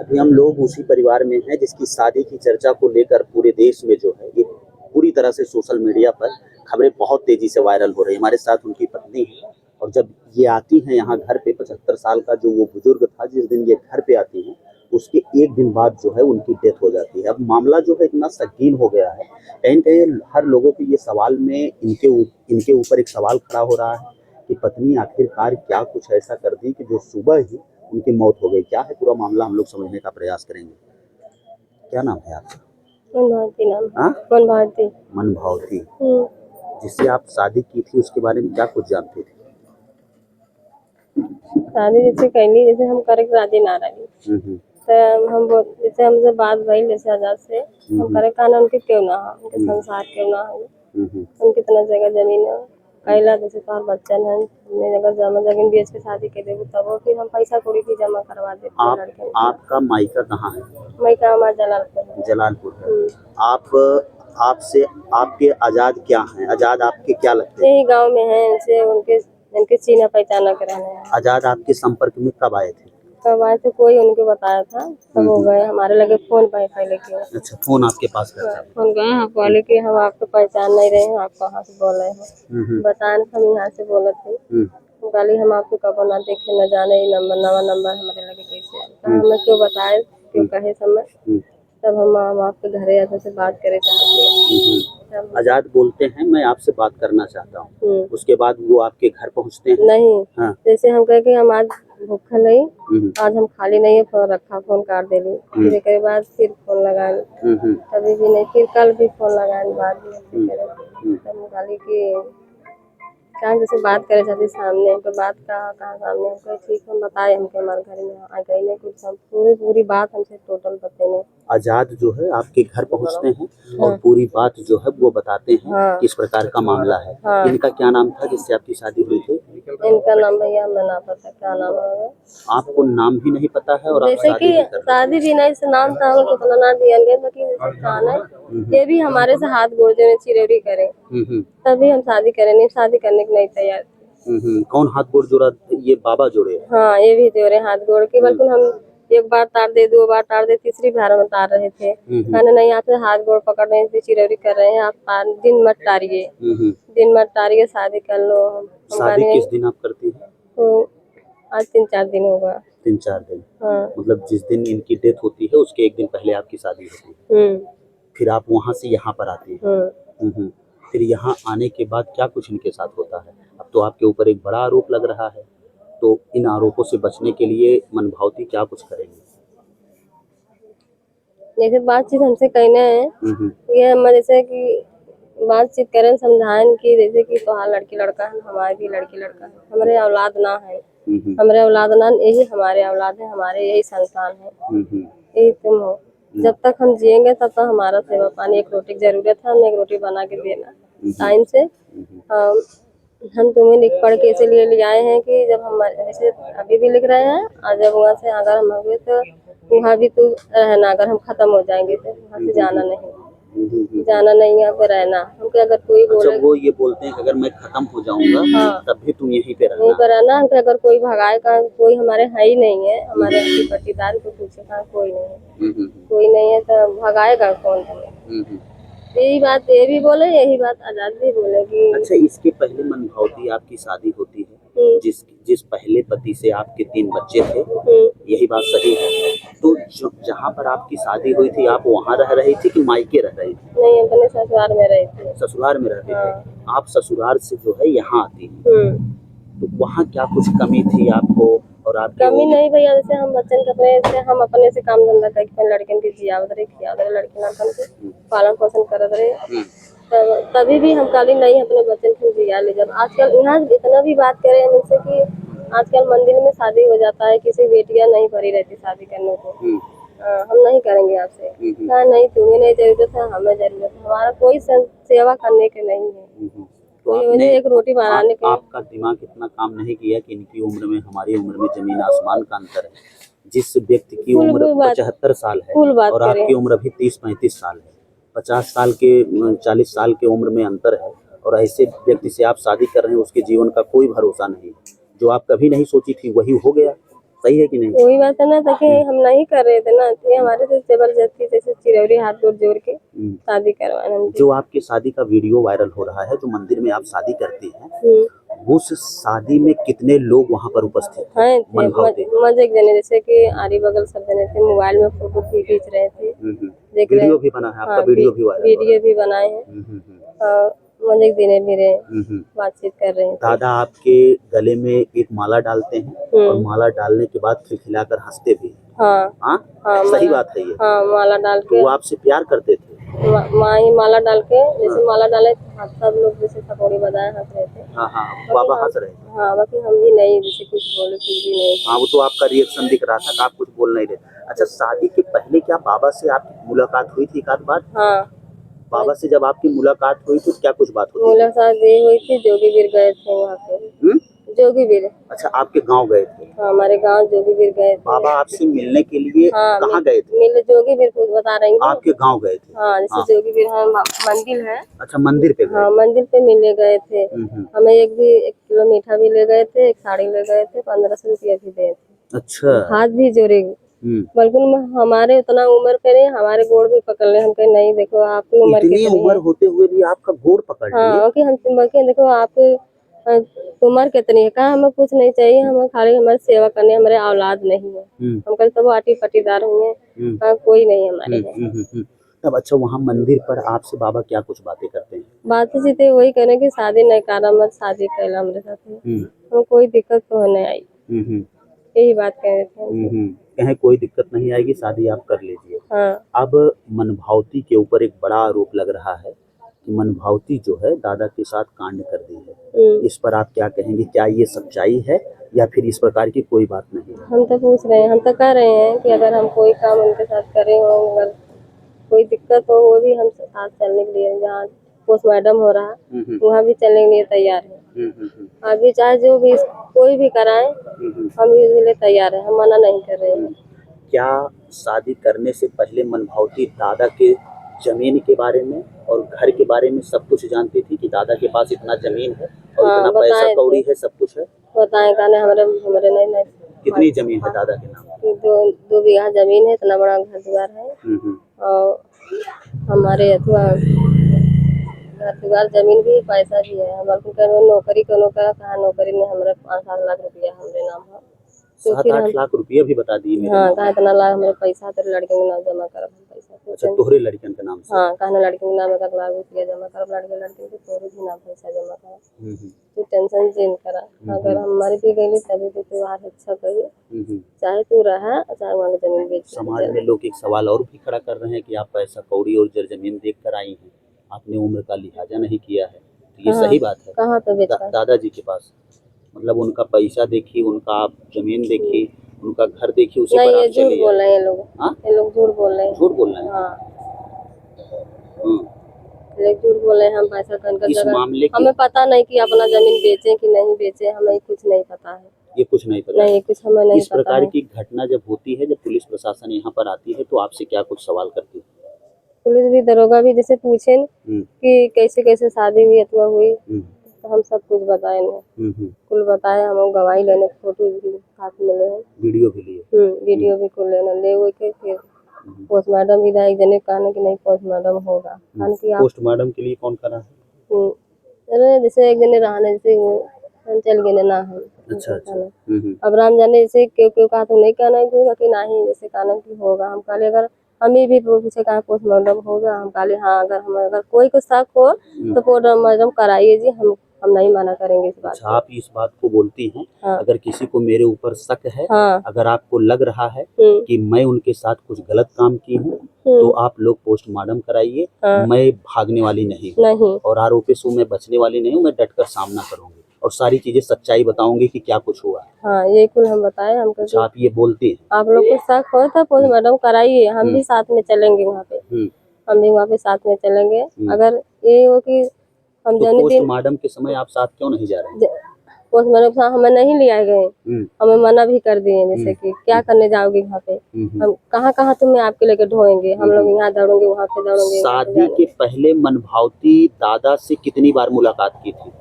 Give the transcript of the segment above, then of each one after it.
अभी हम लोग उसी परिवार में हैं जिसकी शादी की चर्चा को लेकर पूरे देश में जो है ये पूरी तरह से सोशल मीडिया पर खबरें बहुत तेजी से वायरल हो रही है। हमारे साथ उनकी पत्नी है और जब ये आती हैं यहाँ घर पे 75 साल का जो वो बुजुर्ग था जिस दिन ये घर पे आती हैं उसके एक दिन बाद जो है उनकी डेथ हो जाती है। अब मामला जो है इतना संगीन हो गया है, कहीं कहीं हर लोगों के ये सवाल में इनके ऊपर एक सवाल खड़ा हो रहा है कि पत्नी आखिरकार क्या कुछ ऐसा कर दी कि जो सुबह ही उनकी मौत हो गई। क्या है पूरा मामला हम लोग समझने का प्रयास करेंगे। क्या नाम है आपका? मन भारती नाम है। हाँ, मन भारती। मन भावती। जिससे आप शादी की थी उसके बारे में क्या कुछ जानते थे? शादी जैसे कैली जैसे हम करे के राजी ना रही तो हम जैसे हमसे बात भइल जैसे आजाद से हम करे कहना उनके क्यों ना हो, उनके संसार क्यों ना हो, हम कितना जगह जमीन है कैला जैसे तोहर बच्चन है हमने अगर जमा जमीन बेच के शादी कर देबू तब फिर हम पैसा थोड़ी भी जमा करवा देते हैं लड़के। आपका मायका कहाँ है? मैं कहा हमारा जलालपुर है। जलालपुर है। आप आपसे आपके आजाद क्या हैं? आजाद आपके क्या लगते हैं? यही गांव में है इनसे उनके इनके चीना पहचाना के रहने हैं। आजाद आपके संपर्क में कब आए थे? कब आए थे कोई उनके बताया था तब हो गए हमारे लगे फोन पे पहले के। अच्छा, फोन आपके पास करता है? फोन गए हम बोले कि हम आपको पहचान नहीं रहे हैं, आप कहाँ से बोल रहे हैं बताएं। हम यहाँ से बोले थे गाली हम आपको कब ना देखे न जाने नंबर नवा नंबर हमारे लगे कैसे आए हमें क्यों बताए क्यों कहे समय तब हम आपके घरे आते से बात करे चाहते। आजाद बोलते हैं मैं आपसे बात करना चाहता हूँ, उसके बाद वो आपके घर पहुँचते हैं? नहीं। हाँ। जैसे हम कहे कि हम आज भूखा नहीं आज हम खाली नहीं है फोन रखा फोन काट देली फिर एक बाद फिर फोन लगाए कभी भी नहीं फिर कल भी फोन लगाए बाद में तब गाली की कहाँ जैसे बात करे जाती सामने हमको बात कहाँ सामने हमको ठीक हम बताए हमके हमारे घर में आ गई नहीं कुछ हम पूरी बात हमसे टोटल बताए। आजाद जो है आपके घर पहुंचते हैं और पूरी बात जो है वो बताते हैं किस प्रकार का मामला है। इनका क्या नाम था जिससे आपकी शादी हुई थी? इनका नाम भैया हमें ना पता क्या नाम है। आपको नाम भी नहीं पता है और जैसे कि शादी भी नहीं से नाम था हम कितना ना दिया ये भी हमारे से हाथ गोड़ जो चिरौरी करे तभी हम शादी करें नहीं शादी करने के नहीं तैयार। कौन हाथ गोड़ जोड़ा? ये बाबा जोड़े? हाँ, ये भी जोड़े हाथ गोड़ के बल्कि हम एक बार तार दे दो बार तार दे तीसरी बार में तार रहे थे कहने नहीं आप हाथ गोड़ पकड़ रहे हैं चिरौरी कर रहे हैं आप दिन मत तारिए दिन मत तारिए शादी कर लो। शादी किस दिन आप करती हैं? तो आज 3-4 दिन होगा। 3-4 दिन? हाँ। मतलब जिस दिन इनकी डेथ होती है उसके एक दिन पहले आपकी शादी होती है। फिर आप वहाँ से यहाँ पर आती हैं। फिर यहाँ आने के बाद क्या कुछ इनके साथ होता है? अब तो आपके ऊपर एक बड़ा आरोप लग रहा है, तो इन आरोपों से बचने के लिए मन भावती क्या कुछ करेंगे? जैसे बातचीत हमसे कहना है ये हम जैसे कि बातचीत करें समझाएं कि जैसे कि तुम्हारा लड़की लड़का है हमारे भी लड़की लड़का है हमारे औलाद ना है हमारे औलाद ना यही हमारे औलाद है हमारे यही संतान है यही तुम हो। जब तक हम जिएंगे तब तक हमारा सेवा पानी एक रोटी की जरूरत है हमें एक रोटी बना के देना टाइम से। हम तुम्हें लिख पढ़ के इसीलिए ले आए हैं कि जब हम जैसे अभी भी लिख रहे हैं और जब वहाँ से अगर हम हुए तो वहाँ भी तू रहना अगर हम खत्म हो जाएंगे तो वहाँ से जाना नहीं यहाँ पे रहना। हमको अगर कोई बोले वो ये बोलते हैं कि अगर मैं खत्म हो जाऊंगा तब भी तुम यहीं पे रहना हमको अगर कोई भगाए का कोई हमारे है ही नहीं है हमारे पट्टीदार को पूछे का कोई नहीं है तो भगाएगा कौन हमें। यही बात ये भी बोले यही बात आजाद भी बोले कि अच्छा इसके पहले मन भावती आपकी शादी होती है जिस पहले पति से आपके 3 बच्चे थे, यही बात सही है? तो जहाँ पर आपकी शादी हुई थी आप वहाँ रह रही थी कि मायके रह रही थी? नहीं अपने ससुराल में रही थी। ससुराल में रहते थे। आप ससुराल से जो है यहाँ आती हैं तो वहाँ क्या कुछ कमी थी आपको? और आप कमी नहीं भैया जैसे हम बच्चन के अपने हम अपने से काम धंधा करके लड़कन की जियावत रहे खियावत रहे लड़के लड़कन के पालन पोषण करत रहे तभी भी हम काली नहीं अपने बच्चन को जिया ले। जब आजकल यहाँ इतना भी बात करें हम इससे कि आजकल मंदिर में शादी हो जाता है किसी बेटियां नहीं भरी रहती शादी करने को हम नहीं करेंगे आपसे नहीं तुम्हें नहीं जरूरत है हमें जरूरत है हमारा कोई सेवा करने के नहीं है कोई एक रोटी बनाने के। आपका दिमाग इतना काम नहीं किया कि इनकी उम्र में हमारी उम्र में जमीन आसमान का अंतर है। जिस व्यक्ति की उम्र 75 साल है और आपकी उम्र अभी 30-35 साल है, 50 साल के 40 साल के उम्र में अंतर है और ऐसे व्यक्ति से आप शादी कर रहे हैं उसके जीवन का कोई भरोसा नहीं। जो आप कभी नहीं सोची थी वही हो गया, सही है कि नहीं? वही बात है ना, ताकि हम नहीं कर रहे थे ना, तो ये हमारे से जबरदस्ती जैसे चिरौरी हाथ गोड़ जोड़ के शादी करवाना। जो आपकी शादी का वीडियो वायरल हो रहा है, जो मंदिर में आप शादी करती हैं, उस शादी में कितने लोग वहाँ पर उपस्थित थे? हैं थे मनभावते मजे जने, जैसे कि आरी बगल सब जने थे, मोबाइल में फोटो भी खींच रहे थे, देख रहे। वीडियो भी बना है आपका? हाँ, वीडियो भी वायरल हो रहा वीडियो भी बनाए हैं और मजे देने भी रहे, बातचीत कर रहे हैं। दादा आपके गले में एक माला डालते हैं और माला डालने के बाद खिलखिलाकर हंसते भी हैं। हाँ हाँ, हाँ, सही बात है ये? हाँ, माला डाल तो के वो आपसे प्यार करते थे? माँ ही माला डाल के, जैसे माला डाले तो सब लोग जैसे थपोड़ी बजाए हंस रहे थे। हाँ हाँ, बाबा हंस रहे थे। हाँ, बाकी हम भी नहीं जैसे कुछ बोले, कुछ भी नहीं। हाँ, वो तो आपका रिएक्शन दिख रहा था कि आप कुछ बोल नहीं रहे। अच्छा, शादी के पहले क्या बाबा से आपकी मुलाकात हुई थी एक आध बार? हाँ, बाबा से जब आपकी मुलाकात हुई तो क्या कुछ बात हुई? मुलाकात ये हुई थी, जोगीवीर गए थे वहाँ पे। जोगीवीर? अच्छा, आपके गांव गए थे? हाँ, हमारे गांव जोगीवीर गए थे। बाबा आपसे मिलने के लिए कहाँ गए थे? मिले जोगीवीर को बता रही हूँ। आपके गांव गए थे? हाँ, जैसे जोगीवीर है मंदिर है। अच्छा, मंदिर पे गए? हाँ, मंदिर पे मिलने गए थे। हमें 1 किलो मीठा भी ले गए थे, एक साड़ी ले गए थे, 1500 रुपया भी दिए थे। अच्छा, हाथ भी जोड़े, बल्कि हमारे उतना उम्र पे नहीं, हमारे गोड़ भी पकड़ ले। हम कहे नहीं, देखो आपकी उम्र इतनी कितनी उम्र है। होते हुए भी आपका गोड़ पकड़ लिए? हाँ, कि हम बल्कि देखो आपकी उम्र कितनी है। कहा हमें कुछ नहीं चाहिए, हमें खाली हमारी सेवा करनी, हमारे औलाद नहीं है। हम कल सब आटी पटीदार होंगे, कहा कोई नहीं हमारे है। तब अच्छा, वहाँ मंदिर पर आपसे बाबा क्या कुछ बातें करते हैं? बातें सीधे वही कहने की शादी नहीं करा, मत शादी कैला हमारे साथ। हम कोई दिक्कत तो नहीं आई, यही बात कह रहे थे। कहें कोई दिक्कत नहीं आएगी, शादी आप कर लीजिए। हाँ, अब मनभावती के ऊपर एक बड़ा आरोप लग रहा है कि मनभावती जो है दादा के साथ कांड कर दी है। इस पर आप क्या कहेंगे? क्या ये सच्चाई है या फिर इस प्रकार की कोई बात नहीं है? हम तो पूछ रहे हैं, हम तो कह रहे हैं कि अगर हम कोई काम उनके साथ करें हो, अगर कोई दिक्कत हो, वो भी हम साथ चलने के लिए, जहाँ पोस्टमार्टम हो रहा है वहाँ भी चलने के लिए तैयार है। अभी चाहे जो भी कोई भी कराए, हम इसके लिए तैयार है, हम मना नहीं कर रहे हैं। क्या शादी करने से पहले मनभावती दादा के जमीन के बारे में और घर के बारे में सब कुछ जानती थी कि दादा के पास इतना जमीन है और इतना पैसा कौड़ी है, सब कुछ है? बताए कहने हमारे नहीं। कितनी जमीन है दादा के नाम? 2 बीघा जमीन है, इतना बड़ा घर द्वार है। और हमारे अथवा घर द्वार जमीन भी, पैसा भी है। हमारे नौकरी कोनो कहा नौकरी नहीं, हमारे 5-7 लाख रुपया हमारे नाम है। तो 7-8 लाख रुपया भी बता दिए? हाँ, कहा इतना लाख हमारे पैसा तेरे लड़के के नाम जमा कर पैसा। अच्छा, तोहरे लड़कन के नाम से? हाँ, कहना लड़के के नाम 1 लाख रुपया जमा कर, लड़के के तोरे भी नाम पैसा जमा कर। तू टेंशन चेंज करा, अगर हमारी भी गई तभी तो त्योहार अच्छा करिए, चाहे तू रहा चाहे वहाँ जमीन बेच। समाज में लोग एक सवाल और भी खड़ा कर रहे हैं कि आप पैसा कौड़ी और जमीन देख कर आई हैं, आपने उम्र का लिहाजा नहीं किया है, तो ये सही बात है? कहाँ पे बेचा? दादाजी के पास, मतलब उनका पैसा देखी, उनका आप जमीन देखी, उनका घर देखी, उसी नहीं, पर ये आप झूठ चली बोल रहे हैं लोग। ये लोग झूठ बोल रहे हैं। झूठ बोल रहे हैं? हाँ, लोग झूठ बोल रहे हैं। हम पैसा कर इस मामले हमें पता नहीं कि अपना जमीन बेचे कि नहीं बेचे, हमें कुछ नहीं पता है। ये कुछ नहीं पता? नहीं, कुछ हमें नहीं इस पता प्रकार है। की घटना जब होती है, जब पुलिस प्रशासन यहाँ पर आती है, तो आपसे क्या कुछ सवाल करती है? पुलिस भी, दरोगा भी जैसे पूछे कि कैसे कैसे शादी हुई अथवा हुई, तो हम सब कुछ बताए नहीं। कुल बताए, हम गवाही लेने, फोटो भी साथ मिले हैं, वीडियो भी लिए। वीडियो भी को लेना ले वो के फिर पोस्टमार्टम भी एक जने कहने कि नहीं पोस्टमार्टम होगा। पोस्टमार्टम के लिए कौन करा है? अरे जैसे एक जने रहने जैसे वो चल गए ना हम। अच्छा। अब राम जाने जैसे क्यों क्यों कहा तो नहीं कहना है कि नहीं, जैसे कहना कि होगा। हम काले अगर हमें भी पूछे कहा पोस्टमार्टम होगा, हम काले हाँ, अगर कोई को शक हो तो पोस्टमार्टम कराइए जी, हम नहीं मना करेंगे इस बात। अच्छा, आप इस बात को बोलती हैं? हाँ। अगर किसी को मेरे ऊपर शक है, हाँ। अगर आपको लग रहा है कि मैं उनके साथ कुछ गलत काम की हूँ, तो आप लोग पोस्टमार्टम कराइए। हाँ। मैं भागने वाली नहीं हूँ और आरोपी से मैं बचने वाली नहीं हूँ, मैं डटकर सामना करूंगी और सारी चीजें सच्चाई बताऊंगी कि क्या कुछ हुआ। हाँ, ये कुल हम बताए हमको। अच्छा, आप ये बोलती हैं? आप लोग को शक हो तो पोस्टमार्टम कराइए, हम भी साथ में चलेंगे वहाँ पे। हम भी वहाँ पे साथ में चलेंगे। अगर ये हो कि हम तो पोस्टमार्टम के समय आप साथ क्यों नहीं जा रहे? पोस्टमार्टम हमें नहीं लिया गए, हमें मना भी कर दिए। जैसे कि क्या करने जाओगे वहाँ पे, हम कहाँ तुम्हें आपके लेके ढोएंगे, हम लोग यहाँ दौड़ोगे वहाँ पे दौड़ोगे। शादी के पहले मनभावती दादा से कितनी बार मुलाकात की थी?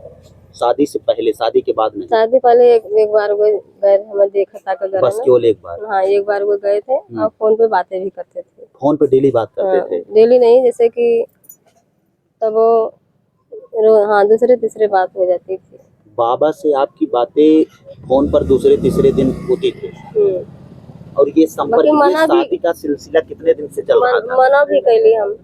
शादी से पहले, शादी के बाद में? शादी पहले एक बार वो गए, हमें देखा था का घर बस ना। केवल एक बार? हाँ, एक बार वो गए थे और फोन पे बातें भी करते थे। फोन पे डेली बात करते हाँ, थे? डेली नहीं, जैसे कि तब वो हाँ दूसरे तीसरे बात हो जाती थी। बाबा से आपकी बातें फोन पर दूसरे तीसरे दिन होती थी? और ये संपर्क, ये शादी का सिलसिला कितने दिन से चल रहा था? मना भी कैली हम,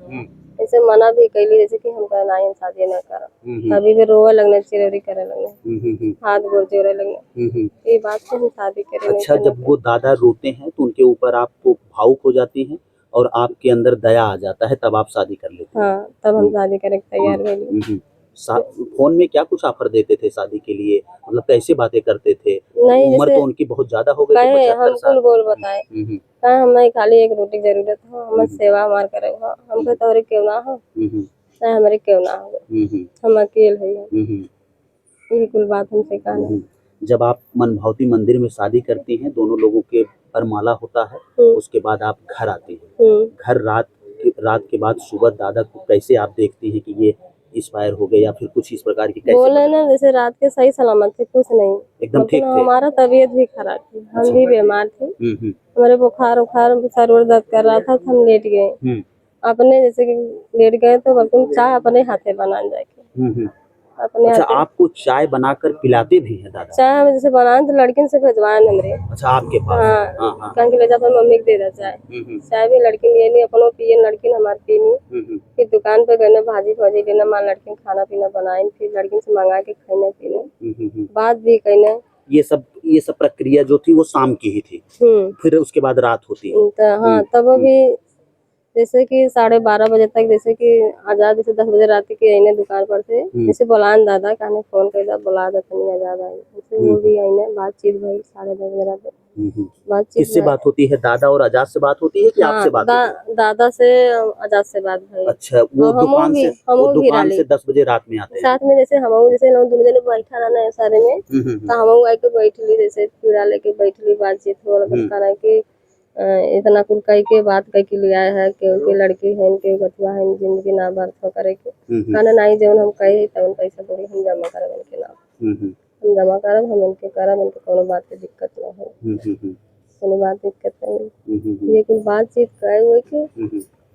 ऐसे मना भी कैली, जैसे कि हम कहना हम शादी न करा, तभी भी रोवे लगने, चिरौरी करे लगने, हाथ गोड़ जोड़े लगने, ये बात से हम शादी करे। अच्छा, जब वो दादा रोते हैं तो उनके ऊपर आपको भावुक हो जाती हैं और आपके अंदर दया आ जाता है, तब आप शादी कर लेते हैं? हाँ, तब हम शादी करे तैयार हुए। फोन में क्या कुछ ऑफर देते थे शादी के लिए, मतलब कैसे बातें करते थे? नहीं, उम्र तो उनकी बहुत ज्यादा हो गई थी, 75 साल। हम बोल बताए हमें खाली एक रोटी जरूरत हो, हम सेवा हमार करे हो, हमको तोरे क्यों ना हो, चाहे हमारे क्यों ना हो, हम अकेले है, यही कुल बात हमसे कहना। जब आप मनभावती मंदिर में शादी करती हैं, दोनों लोगों के वरमाला होता है, उसके बाद आप घर आती हैं। घर रात के बाद सुबह दादा को कैसे आप देखती हैं कि ये इंस्पायर हो गए या फिर कुछ इस प्रकार की? कैसे बोले ना, जैसे रात के सही सलामत थे, कुछ नहीं, एकदम ठीक थे? हमारा तबीयत भी खराब थी, हम भी बीमार थे, हमारे बुखार सर दर्द कर रहा था, हम लेट गए अपने, जैसे कि लेट गए तो बल्कि चाय अपने हाथे बना जाके अपने। अच्छा, आपको चाय बनाकर पिलाते भी हैं दादा? चाय हम जैसे बनाए तो लड़किन से भिजवाए हमरे। अच्छा, आपके पास? हाँ, कहीं ले जाता मम्मी को दे दा चाय, चाय भी लड़किन ये नहीं अपनो पिए, लड़किन हमारे पीनी, फिर दुकान पे गए भाजी भाजी लेना, माँ लड़किन खाना पीना बनाए, फिर लड़किन से मंगा के खाने पीने, बात भी कहना। ये सब प्रक्रिया जो थी वो शाम की ही थी, फिर उसके बाद रात होती है? हाँ, तब भी जैसे कि 12:30 बजे तक, जैसे कि आजाद, जैसे 10 बजे रात के आईने दुकान पर से, जैसे बुलान दादा कहने फोन कर बुला देते नहीं, आजाद आई, जैसे वो भी आईने, बातचीत भाई 10:30 बजे रात बातचीत। किससे बात होती है, दादा और आजाद से बात होती है कि आपसे बात होती है? दादा से आजाद से बात भाई। अच्छा, वो दुकान से 10 बजे रात में आते हैं साथ में, जैसे हम जैसे दोनों जने बैठा रहना है सारे में, तो हम आके बैठ ली, जैसे पीड़ा लेके बैठ ली, बातचीत हो रहा कि इतना कुल कह के बात कह के लिया है कि उनकी लड़की है, इनके गथुआ है, जिंदगी ना बर्थ करे के कहना नहीं, जब हम कहे तब पैसा थोड़ी हम जमा करब इनके नाम, हम जमा करब, हम इनके करब, इनके कोनो बात की दिक्कत ना हो, कोनो बात दिक्कत नहीं, ये कुल बातचीत कहे हुए के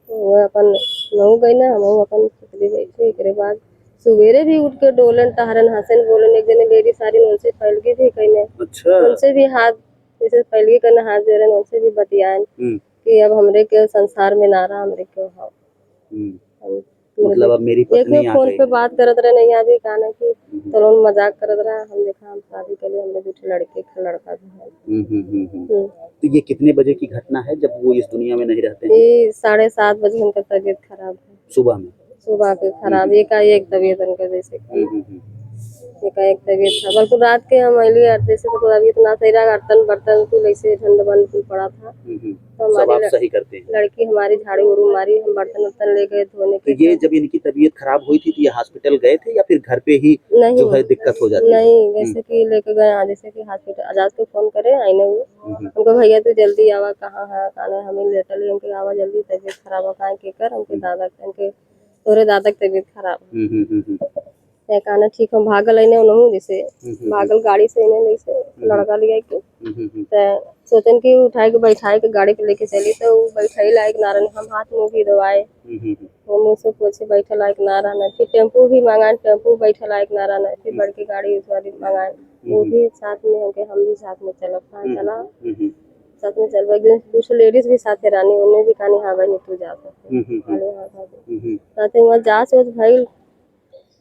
वो अपन नहु गई ना, हम अपन सुतली बैठे, एक बाद सवेरे भी उठ के डोलन टहरन हंसन बोलन, एक जने लेडी सारी उनसे फैल गई भी कहने। अच्छा, उनसे भी हाथ जैसे पहले करना, हाथ जोड़न, उनसे भी बतियान कि अब हमरे के संसार में ना रहा, हमरे क्यों हो, मतलब अब मेरी पत्नी आ फोन गई। पे बात करत रहे नहीं, अभी कहना कि तो मजाक करत रहा, हम देखा हम शादी के लिए हमने दूसरे लड़के का लड़का भी है। तो ये कितने बजे की घटना है जब वो इस दुनिया में नहीं रहते हैं? ये 7:30 बजे उनका तबीयत खराब है, सुबह में? सुबह के खराब, एकाएक तबीयत उनका, जैसे एकाएक तबीयत था, बल्कि रात के हम अली जैसे तो तबीयत ना सही रहा, बर्तन कुल ऐसे ठंड बंद कुल पड़ा था, तो हमारी सही करते हैं? लड़की हमारी झाड़ू उड़ू मारी, हम बर्तन वर्तन ले गए धोने के। तो ये जब इनकी तबीयत खराब हुई थी तो ये हॉस्पिटल गए थे या फिर घर पे ही जो है दिक्कत हो जाती है? नहीं, जैसे कि लेके गए, जैसे कि हॉस्पिटल आजाद को फोन करे आईने हुए, हमको भैया तू जल्दी आवा, कहाँ है कहना, हमें लेटल हमके आवा जल्दी, तबीयत खराब हो कहाँ के कर, हमके दादा के तोरे दादा की तबीयत खराब है कहना, ठीक हम भागल आईने उन्होंने, जैसे भागल गाड़ी से इन्हें जैसे लड़का लिया के, तो सोचन की उठाए के बैठाए के गाड़ी पे लेके चली, तो बैठाई लायक ना रहने, हम हाथ मुँह भी दबाए, वो मुँह से पोछे बैठे लायक ना रहना, फिर टेम्पू भी मंगाए, टेम्पू बैठे लायक ना रहना, फिर बड़की गाड़ी सवारी मंगाए, वो भी साथ में होके, हम भी साथ में चलो, कहाँ चला साथ में चल, दूसरे लेडीज भी साथे रानी, उन्हें भी कहानी हाँ भाई तू जा सकते साथे वहाँ जा से भाई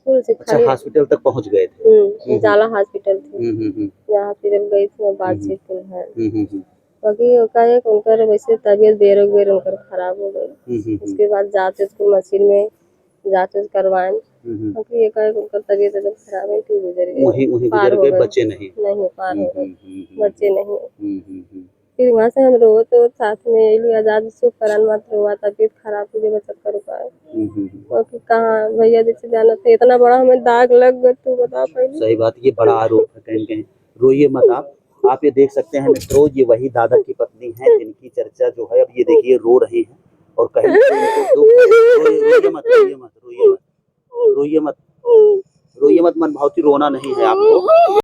फुल से। अच्छा, हॉस्पिटल तक पहुंच गए थे? जाला हॉस्पिटल थी, यहाँ हॉस्पिटल गई थी, बातचीत कुल है, बाकी उनका वैसे तबीयत बेर उनका खराब हो गई, उसके बाद जांच उसको मशीन में जांच करवाएं, बाकी एकाएक उनका तबीयत एकदम खराब है, क्यों गुजर गए, पार हो गए, बचे नहीं पार हो गए, बच्चे नहीं। फिर वहाँ से हम रो तो साथ में आजाद शुभ करन मत रोआ, तबीयत खराब की जगह चक्कर पाए, बाकी कहाँ भैया जैसे जाना था, इतना बड़ा हमें दाग लग गया, तू बता पहले। सही बात, ये बड़ा आरोप है कहीं कहीं, रोइए मत आप ये देख सकते हैं मित्रों, ये वही दादा की पत्नी है जिनकी चर्चा जो है, अब ये देखिए रो रहे हैं और कहीं रोइए मत, रोइए मत, रोइए मत, रोइए मत, मन भावती, रोना नहीं है आपको।